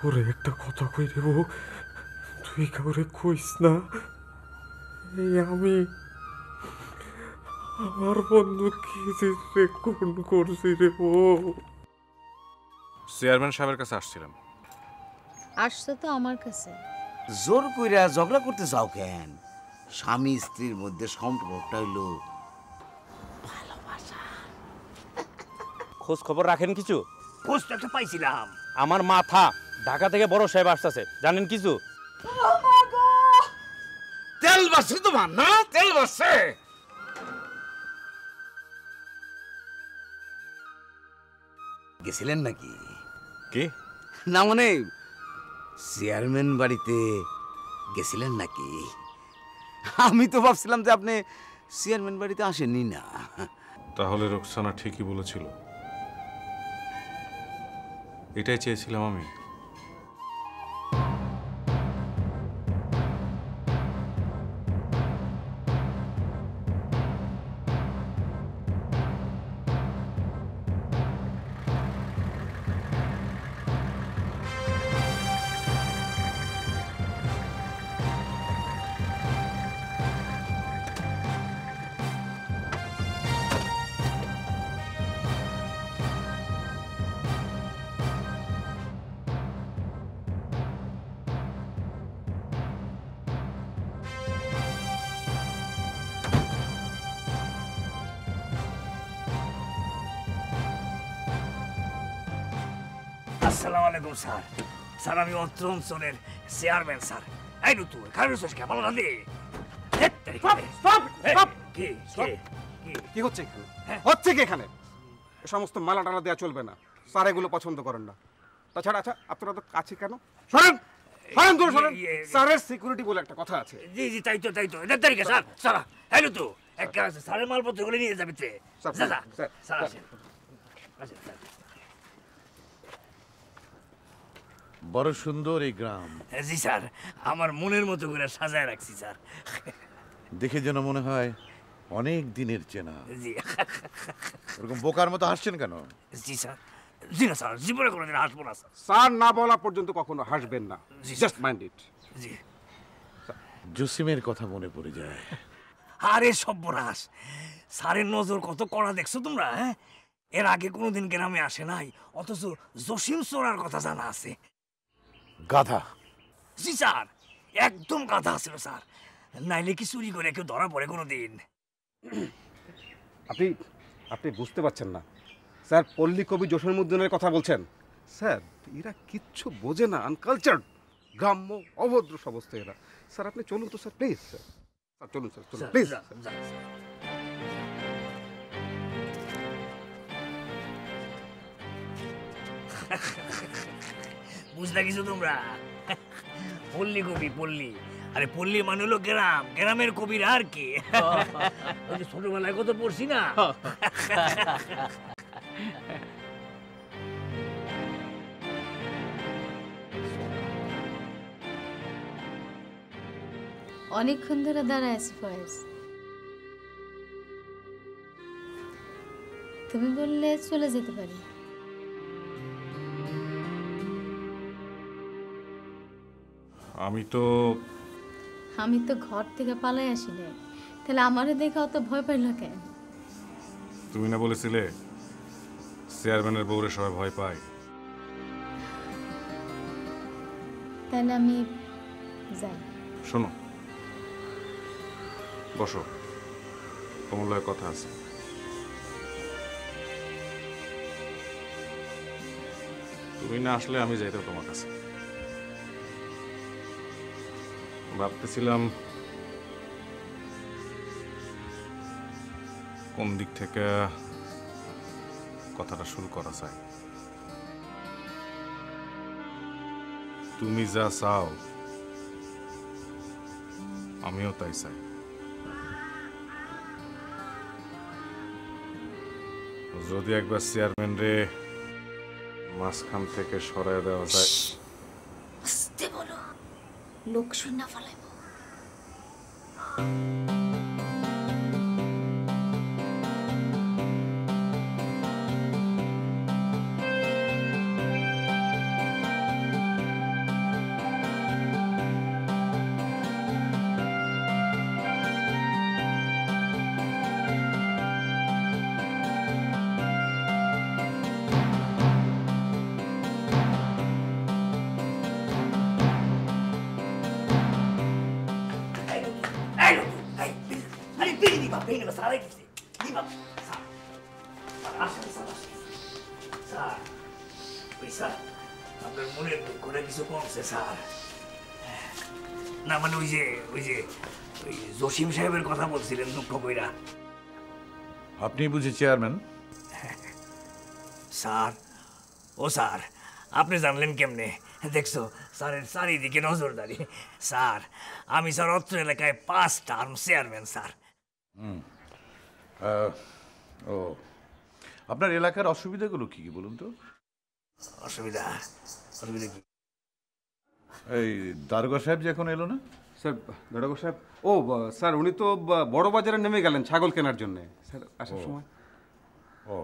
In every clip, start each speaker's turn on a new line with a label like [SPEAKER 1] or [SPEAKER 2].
[SPEAKER 1] ওরে একটা কথা কই রে বউ, তুই কাউরে কইস না। এই আমি আমার বন্ধু কি যে কোন করছি রে বউ।
[SPEAKER 2] চেয়ারম্যান সাহেবের কাছে আসছিলাম।
[SPEAKER 3] আসছো তো আমার কাছে।
[SPEAKER 4] জোর কইরা ঝগড়া করতে যাও কেন? স্বামী স্ত্রীর মধ্যে সম্পর্কটা হইলো ভালোবাসা।
[SPEAKER 5] খোঁজ খবর রাখেন কিছু?
[SPEAKER 4] খোঁজ তো একটা পাইছিলাম।
[SPEAKER 5] আমার মাথা, ঢাকা থেকে বড় সাহেব আসতেছে, জানেন কিছু?
[SPEAKER 4] তেল বাসছে তোমার না? তেল বাসছে। গেছিলেন নাকি?
[SPEAKER 2] কে?
[SPEAKER 4] না মানে চেয়ারম্যান বাড়িতে গেছিলেন নাকি? আমি তো ভাবছিলাম যে আপনি চেয়ারম্যান বাড়িতে আসেননি না।
[SPEAKER 2] তাহলে রোকসানা ঠিকই বলেছিল, এটাই চেয়েছিলাম আমি।
[SPEAKER 6] আসসালামু আলাইকুম স্যার। স্যার আমি অত্র অঞ্চলের চেয়ারম্যান স্যার। এই নু তুই খারুস কে ভালো না দে।
[SPEAKER 1] কি হচ্ছে হচ্ছে কি এখানে? সমস্ত মালা টালা দেওয়া চলবে না, স্যার এগুলো পছন্দ করেন না। তাছাড়া আচ্ছা আপনারা তো কাছে কেন? শোনেন শোনেন দূর শোনেন, স্যারের সিকিউরিটি বলে একটা কথা আছে।
[SPEAKER 6] জি জি তাই তো এটা তারিখে স্যার। স্যার এই নু তো এক কাজ স্যারের মালপত্রগুলো নিয়ে যাবে তে। স্যার স্যার আসেন আসেন স্যার।
[SPEAKER 7] বড় সুন্দর এই গ্রাম।
[SPEAKER 6] জি স্যার, আমার মনের মতো করে সাজায় রাখছি স্যার।
[SPEAKER 7] দেখে যেন মনে হয় অনেক দিনের চেনা।
[SPEAKER 6] জি
[SPEAKER 7] ওরকম বোকার মতো হাসছেন কেন?
[SPEAKER 6] জি স্যার। জি না স্যার, জীবনে কোনোদিন হাসবো না স্যার।
[SPEAKER 1] স্যার না বলা পর্যন্ত কখনো হাসবেন না, জাস্ট মাইন্ড ইট।
[SPEAKER 6] জি।
[SPEAKER 7] জসিমের কথা মনে পড়ে যায়।
[SPEAKER 6] আরে সর্বনাশ, স্যারের নজর কত কড়া দেখছো তোমরা? হ্যাঁ, এর আগে কোনোদিন গ্রামে আসে নাই, অথচ জসিম চোরার কথা জানা আছে।
[SPEAKER 7] গাধা।
[SPEAKER 6] জি স্যার, একদম গাধা ছিল স্যার, নাইলে কি চুরি করে কেউ ধরা পড়ে কোনোদিন?
[SPEAKER 1] আপনি আপনি বুঝতে পারছেন না স্যার, পল্লী কবি জসীমউদ্দীনের কথা বলছেন। স্যার এরা কিচ্ছু বোঝে না, আনকালচার্ড, গ্রাম্য, অভদ্র সমস্ত এরা। স্যার আপনি চলুন তো স্যার, প্লিজ স্যার। স্যার চলুন স্যার, চলুন প্লিজ।
[SPEAKER 6] বুঝলা কিছু তোমরা? পল্লী কবি, পল্লী। আরে পল্লী মানে হলো গ্রাম, গ্রামের কবির আর কি। ওই যে ছোটবেলায় কত পড়ছি না।
[SPEAKER 3] অনেকক্ষণ ধরে দাঁড়ায় আছি ফয়েজ, তুমি বললে চলে যেতে পারি। আমি তো ঘর থেকে পালাই আসি নাই, তাহলে আমারে দেখে অত ভয় পাইল কেন?
[SPEAKER 2] তুমি না বলেছিলে চেয়ারম্যানের বউরে সবাই ভয় পায়?
[SPEAKER 3] তাহলে আমি যাই।
[SPEAKER 2] শোনো, বসো, তোমার লয় কথা আছে। তুমি না আসলে আমি যাইতাম তোমার কাছে। ভাবতেছিলাম কোন দিক থেকে কথাটা শুরু করা যায়। তুমি যা চাও আমিও তাই চাই। যদি একবার চেয়ারম্যান রে মাঝখান থেকে সরায় দেওয়া যায়।
[SPEAKER 3] আস্তে বলো, লোক শুনে ফেলাইব।
[SPEAKER 6] পালাইতেছে কি ভাবছে স্যার আসেন স্যার আসেন স্যার ওই স্যার আপনার মনের দুঃখটা কিছু কমছে স্যার না মানে ওই জসিম সাহেবের কথা বলছিলেন দুঃখ কইরা
[SPEAKER 7] আপনি বুঝি চেয়ারম্যান?
[SPEAKER 6] স্যার ও স্যার আপনি জানলেন কেমনে দেখছো স্যারের চারিদিকে নজরদারি স্যার আমি স্যার অত্র এলাকায় 5 টার্ম চেয়ারম্যান স্যার
[SPEAKER 7] ও, আপনার এলাকার অসুবিধাগুলো কি কি বলুন তো?
[SPEAKER 6] অসুবিধা অসুবিধা কি
[SPEAKER 7] এই দারোগা সাহেব যে এখন এলো না?
[SPEAKER 1] স্যার দারোগা সাহেব স্যার উনি তো বড় বাজারে নেমে গেলেন ছাগল কেনার জন্য স্যার আসার সময়।
[SPEAKER 7] ও,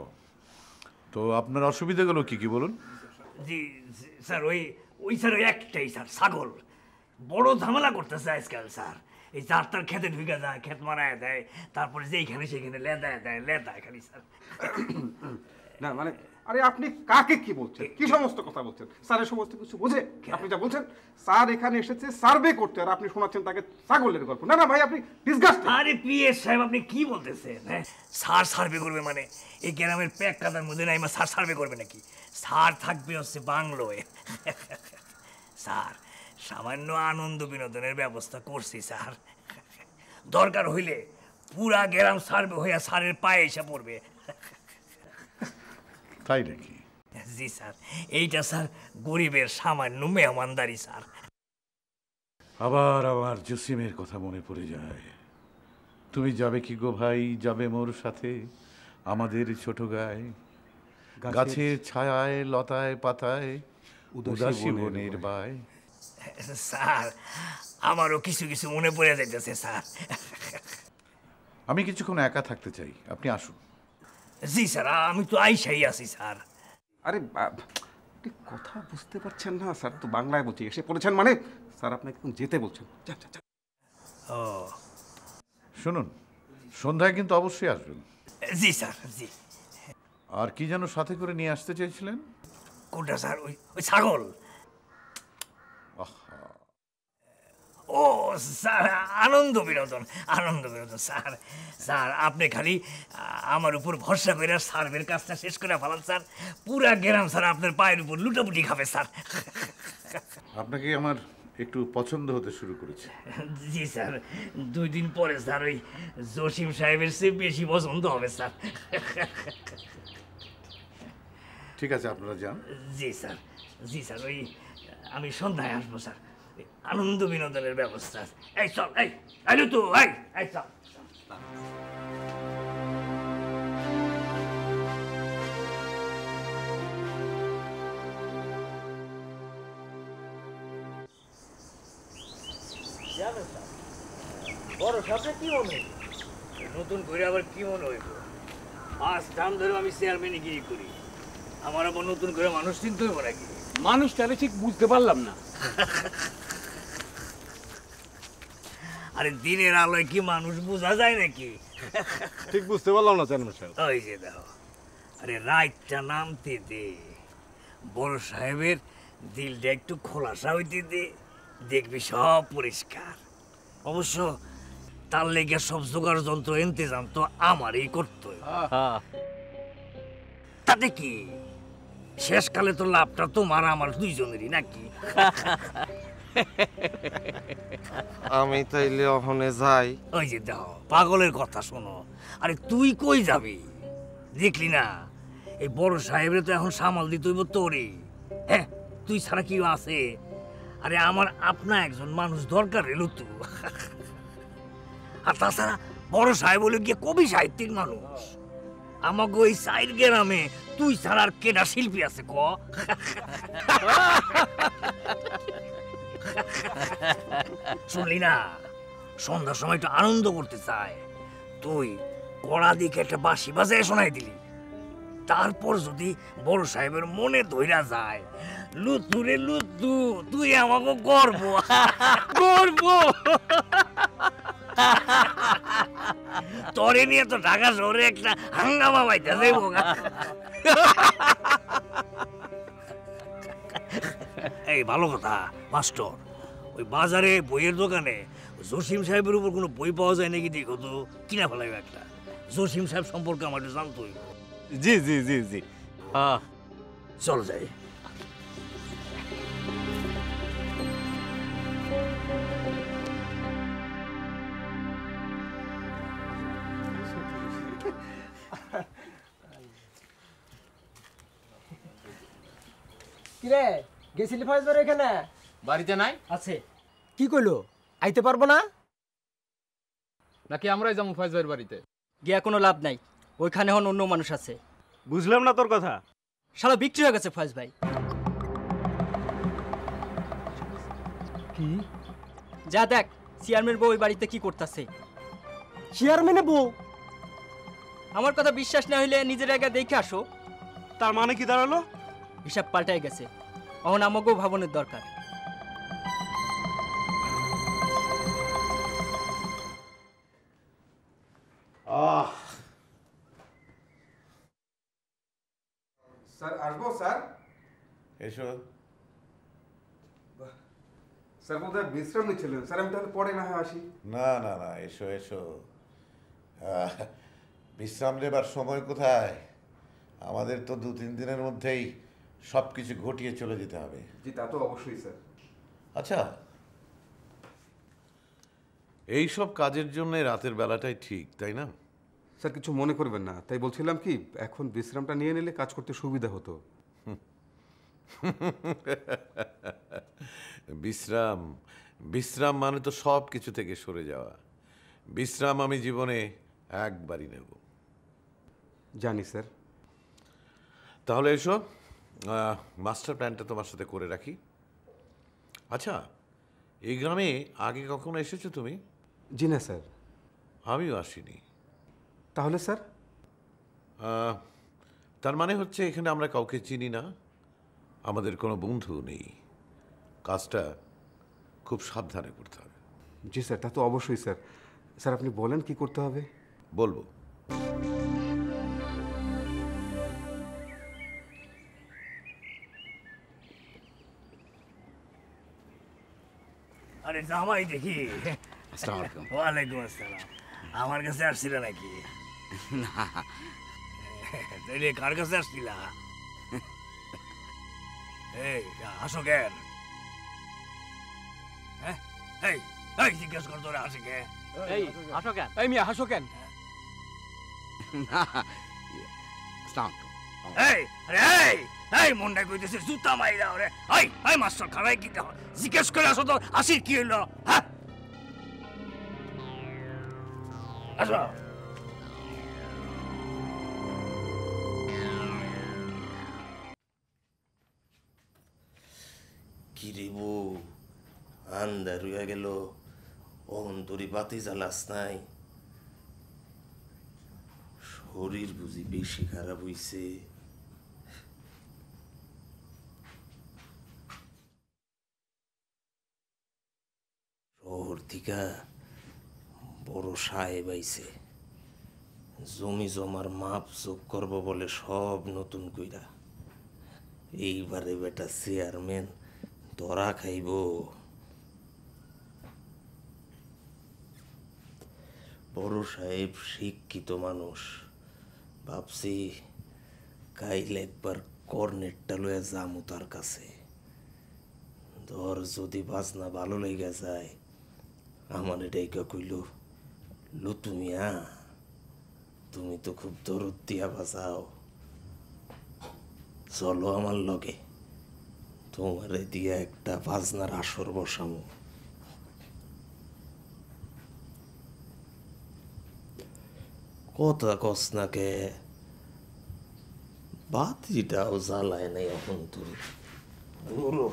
[SPEAKER 7] তো আপনার অসুবিধাগুলো কি কি বলুন?
[SPEAKER 6] জি স্যার ওই স্যার ওই একটাই স্যার ছাগল বড় ঝামেলা করতেছে আজকাল স্যার এই তার খেতে ঢুকে যায় খেত মারায় দেয় তারপরে যেইখানে সেখানে লেদায় দেয় লেদায় খালি স্যার
[SPEAKER 1] না মানে আরে আপনি কাকে কি বলছেন কি সমস্ত কথা বলছেন স্যারের সমস্ত কিছু বোঝে আপনি যা বলছেন স্যার এখানে এসেছে সার্ভে করতে আর আপনি শোনাচ্ছেন তাকে ছাগলের গল্প না না ভাই আপনি ডিসগাস্ট
[SPEAKER 6] আরে পিএস সাহেব আপনি কি বলতেছেন হ্যাঁ স্যার সার্ভে করবে মানে এই গ্রামের প্যাক কাদার মধ্যে নাই স্যার সার্ভে করবে নাকি স্যার থাকবে হচ্ছে বাংলোয় স্যার সামান্য আনন্দ বিনোদনের ব্যবস্থা করছি স্যার দরকার হইলে পুরা গ্রাম সার্ভে হইয়া স্যারের পায়ে এসে পড়বে
[SPEAKER 7] তাই নাকি?
[SPEAKER 6] জি স্যার এইটা স্যার গরিবের সামান্য মেহমানদারি স্যার
[SPEAKER 7] আবার আমার জসিমের কথা মনে পড়ে যায়। তুমি যাবে কি গো ভাই, যাবে মোর সাথে আমাদের ছোট গায়ে, গাছের ছায়ায় লতায় পাতায় উদাসী বনের বায়।
[SPEAKER 6] স্যার আমারও কিছু কিছু মনে পড়ে যাইতেছে স্যার
[SPEAKER 7] আমি কিছুক্ষণ একা থাকতে চাই, আপনি আসুন।
[SPEAKER 6] জি স্যার আমি তো আইসাই আছি স্যার
[SPEAKER 1] আরে আপনি কথা বুঝতে পারছেন না স্যার তো বাংলায় বলছি এসে পড়েছেন মানে স্যার আপনাকে এখন যেতে বলছেন
[SPEAKER 6] ও
[SPEAKER 7] শুনুন, সন্ধ্যায় কিন্তু অবশ্যই আসবেন।
[SPEAKER 6] জি স্যার জি
[SPEAKER 7] আর কি যেন সাথে করে নিয়ে আসতে চাইছিলেন?
[SPEAKER 6] কোনটা স্যার ওই ছাগল ও স্যার আনন্দ বিনোদন স্যার স্যার আপনি খালি আমার উপর ভরসা করে সার্ভের কাজটা শেষ করে ফেলান স্যার পুরা গ্রাম স্যার আপনার পায়ের উপর লুটাপুটি খাবে স্যার
[SPEAKER 7] আপনাকে আমার একটু পছন্দ হতে শুরু করেছে।
[SPEAKER 6] জি স্যার 2 দিন পরে স্যার ওই জসিম সাহেবের চেয়ে বেশি পছন্দ হবে স্যার
[SPEAKER 7] ঠিক আছে, আপনারা যান।
[SPEAKER 6] জি স্যার ওই আমি সন্ধ্যায় আসবো স্যার আনন্দ বিনোদনের ব্যবস্থা এই চল এই আইলো তো এই চল বড় সাথে কি মনে নতুন করে আবার কি মনে হইব 5 টার্ম ধরে আমি চেয়ারম্যানই গিরি করি আমার আবার নতুন করে মানুষ চিনতে হইব নাকি
[SPEAKER 5] মানুষটারে ঠিক বুঝতে পারলাম না।
[SPEAKER 6] আরে দিনের আলোয় কি মানুষ বোঝা যায় নাকি
[SPEAKER 2] ঠিক বুঝতে পারলাম না চেয়ারম্যান সাহেব।
[SPEAKER 6] ওই যে দেখো আরে রাইটটা নামতে দে বড় সাহেবের দিলটা একটু খোলাসা হইতে দে দেখবি সব পরিষ্কার অবশ্য তার লেগে সব জোগাড় যন্ত্র ইন্তজাম তো আমারই করতে হবে। তাতে কি শেষকালে তো লাভটা তোমার আমার দুইজনেরই নাকি
[SPEAKER 8] আমি তাইলে ওখানে যাই।
[SPEAKER 6] ওই যে দেখো পাগলের কথা শোনো আরে তুই কই যাবি দেখলি না এই বড় সাহেবের তো এখন সামাল দিতে হইব তোরই হ্যাঁ তুই ছাড়া কি আছে আরে আমার আপনা একজন মানুষ দরকার এলো তো আর তাছাড়া বড় সাহেব হলো গিয়ে কবি সাহিত্যিক মানুষ আমাকে ওই সাইড গ্রামে তুই ছাড়া আর কেডা শিল্পী আছে ক শুনলি না সন্ধ্যার সময় একটু আনন্দ করতে চায় তুই কড়া দিকে একটা বাঁশি বাজায় শোনাই দিলি তারপর যদি বড় সাহেবের মনে ধইরা যায় লুতু রে লুতু তুই আমাকে গর্ব গর্ব তোরে নিয়ে তো ঢাকা শহরে একটা হাঙ্গামা বাইতে যাইব এই ভালো কথা মাস্টার ওই বাজারে বইয়ের দোকানে জসিম সাহেবের উপর কোনো বই পাওয়া যায় নাকি দেখো তো কিনা ফেলাইব একটা জসিম সাহেব সম্পর্কে আমার একটু জানতে হইব।
[SPEAKER 5] জি জি জি জি
[SPEAKER 6] চল যাই।
[SPEAKER 9] কিরে গেছিলি ফয়জবার এখানে?
[SPEAKER 10] বাড়িতে নাই
[SPEAKER 9] আছে। কি কইলো আইতে পারবো না?
[SPEAKER 10] নাকি আমরাই যাবো ফয়েজ ভাইয়ের বাড়িতে?
[SPEAKER 9] গিয়া কোনো লাভ নাই, ওইখানে হন অন্য মানুষ আছে।
[SPEAKER 5] বুঝলাম না তোর কথা।
[SPEAKER 9] শালা বিক্রি হয়ে গেছে ফয়েজ ভাই। কি? যা দেখ চেয়ারম্যান বউ ওই বাড়িতে কি করতেছে। চেয়ারম্যানের বউ? আমার কথা বিশ্বাস না হইলে নিজের আগে দেখে আসো।
[SPEAKER 5] তার মানে কি দাঁড়ালো?
[SPEAKER 9] হিসাব পাল্টাই গেছে, এখন আমাকেও ভাবনের দরকার।
[SPEAKER 1] স্যার আসবো স্যার?
[SPEAKER 7] এসো।
[SPEAKER 1] স্যার বোধহয় বিশ্রাম নিচ্ছিলেন। স্যার আমি তাহলে পরে না হয় আসি।
[SPEAKER 7] না না না, এসো এসো। বিশ্রাম নেবার সময় কোথায়? আমাদের তো 2-3 দিনের মধ্যেই সব কিছু ঘটিয়ে চলে যেতে হবে।
[SPEAKER 1] জি তা তো অবশ্যই স্যার।
[SPEAKER 7] আচ্ছা, এই সব কাজের জন্য রাতের বেলাটাই ঠিক, তাই না?
[SPEAKER 1] স্যার কিছু মনে করবেন না, তাই বলছিলাম কি এখন বিশ্রামটা নিয়ে নিলে কাজ করতে সুবিধা হতো।
[SPEAKER 7] বিশ্রাম বিশ্রাম মানে তো সব কিছু থেকে সরে যাওয়া। বিশ্রাম আমি জীবনে একবারই নেব।
[SPEAKER 1] জানি স্যার।
[SPEAKER 7] তাহলে এসো, মাস্টার প্ল্যানটা তোমার সাথে করে রাখি। আচ্ছা, এই গ্রামে আগে কখনো এসেছো তুমি?
[SPEAKER 1] জি না স্যার।
[SPEAKER 7] আমিও আসিনি।
[SPEAKER 1] তাহলে স্যার?
[SPEAKER 7] তার মানে হচ্ছে এখানে আমরা কাউকে চিনি না, আমাদের কোনো বন্ধু নেই। কাজটা খুব সাবধানে করতে হবে।
[SPEAKER 1] জি স্যার, তা তো অবশ্যই স্যার। স্যার আপনি বলেন কি করতে হবে?
[SPEAKER 7] বলবো।
[SPEAKER 6] আরে জামাই দেখি।
[SPEAKER 4] আসসালামু আলাইকুম।
[SPEAKER 6] ওয়ালাইকুম আসসালাম। আমার কাছে আসছিল নাকি?
[SPEAKER 4] না,
[SPEAKER 6] তাইলে কার কাছে আসছিলা? এই হাসো কেন? হ্যাঁ এই এই জিজ্ঞেস কর তোরা হাসি কে?
[SPEAKER 5] এই হাসো কেন?
[SPEAKER 10] এই মিয়া হাসো কেন?
[SPEAKER 4] না, আসসালামু আলাইকুম।
[SPEAKER 6] এই আরে এই এই মন্ডাই কইতেছে জুতা মাইরা ওরে। এই এই মাস্টার খারাই কি দেখো জিজ্ঞেস করে আসো তো হাসির কি হইলো? হ্যাঁ আসো।
[SPEAKER 8] কি রে বউ, আন্দার হইয়া গেল, অন্তরি বাতি জ্বালাস নাই? শরীর বুঝি বেশি খারাপ হইছে? শহর থেকে বড় সাহেব আইছে, জমি জমার মাপ যোগ করব বলে সব নতুন কইরা। এইবারে বেটা চেয়ারম্যান ধরা খাইব। বড় সাহেব শিক্ষিত মানুষ, ভাবছি কাইল একবার কর্নেটটা লয়ে যামু তার কাছে। ধর যদি বাজনা ভালো লেগে যায়, আমার এটাইকা কইল, লুতু মিয়া তুমি তো খুব দরদ দিয়া বাজাও, চলো আমার লগে, তোমারে দিয়া একটা বাজনার আসর বসামু। কথা কস না কে? বাতিটাও জ্বালায় নাই এখন তুই। ধরো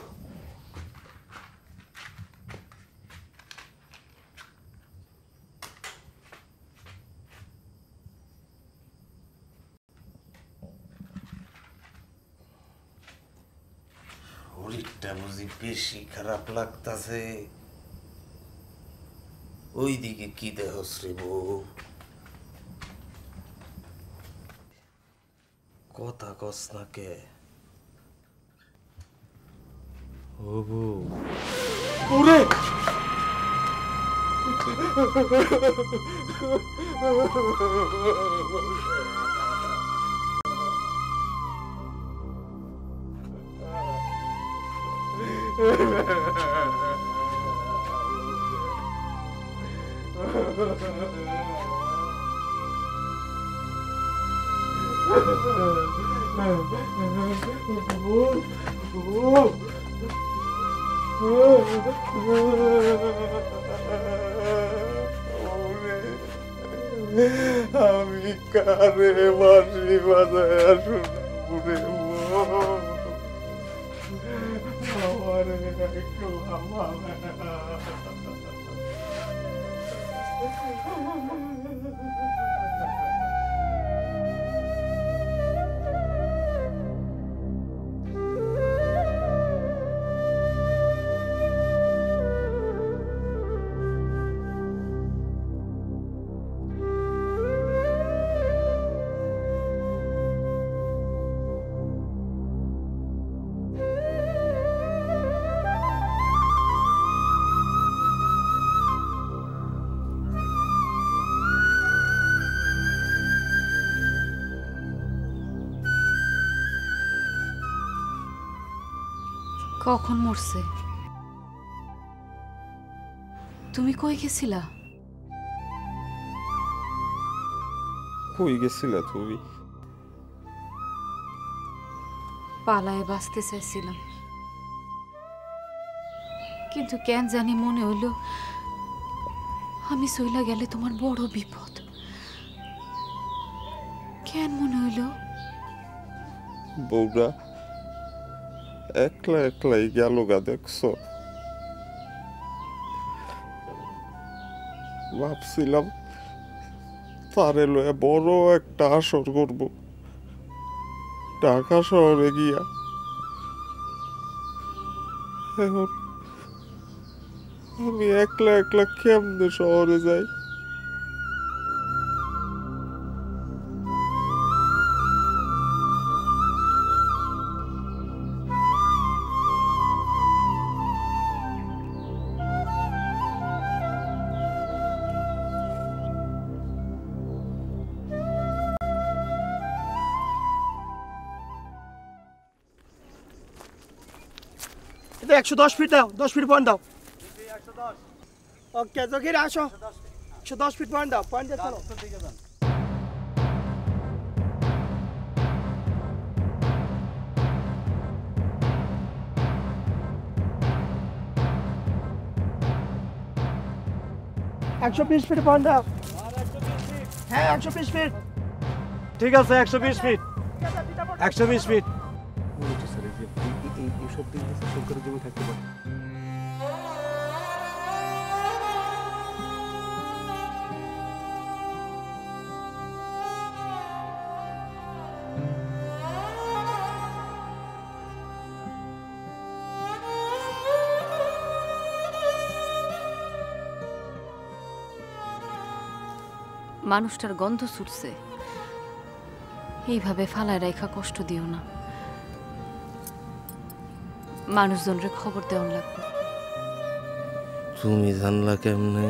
[SPEAKER 8] শরীরটা বুঝি বেশি খারাপ লাগতাছে। ওইদিকে কি দেহস রে বউ? কথা কস না কে? ও বউ,
[SPEAKER 11] আমি কারে বাঁশি বাজায় শুনে আমার একটু
[SPEAKER 12] কখন মরছে? তুমি কই গেছিলা?
[SPEAKER 13] কই গেছিলা তুমি?
[SPEAKER 12] পালায় বাঁচতে চাইছিলাম, কিন্তু কেন জানি মনে হইল আমি চইলা গেলে তোমার বড় বিপদ। কেন মনে হইল?
[SPEAKER 13] বউরা একলা একলাই গেল গা, দেখছো? ভাবছিলাম তারে লয়ে বড় একটা আসর করব ঢাকা শহরে গিয়া। এখন আমি একলা একলা কেমনে শহরে যাই?
[SPEAKER 14] এটা 110 ফিট দাও, 10 ফিট পয়েন্ট দাও। ওকে জকির আসো, 110 ফিট পয়েন্ট দাও, পয়েন্ট দিয়ে চলো। একশো 20 ফিট পয়েন্ট দাও। হ্যাঁ 120 ফিট।
[SPEAKER 15] ঠিক আছে 120 ফিট, 120 ফিট।
[SPEAKER 1] এইসব দিন সরকারের জমি থাকতে পারে।
[SPEAKER 12] মানুষটার গন্ধ ছুটছে, এইভাবে ফালায় রাখা কষ্ট দিও না। মানুষজনরে খবর দেওয়ান লাগবে।
[SPEAKER 8] তুমি জানলা কেমনে?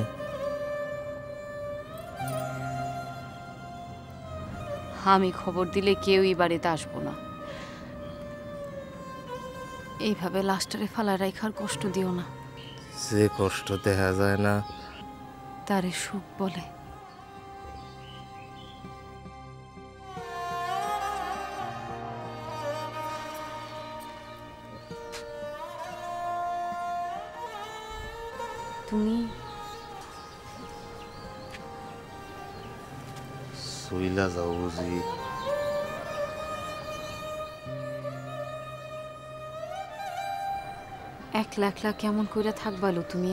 [SPEAKER 12] আমি খবর দিলে কেউই বাড়িতে আসবো না। এইভাবে লাস্টারে ফালায় রাখার কষ্ট দিও না।
[SPEAKER 8] যে কষ্ট দেখা যায় না
[SPEAKER 12] তারে সুখ বলে। তুমি
[SPEAKER 8] সইলা যাও বুঝি?
[SPEAKER 12] একলা একলা কেমন কইরা থাকবালো তুমি?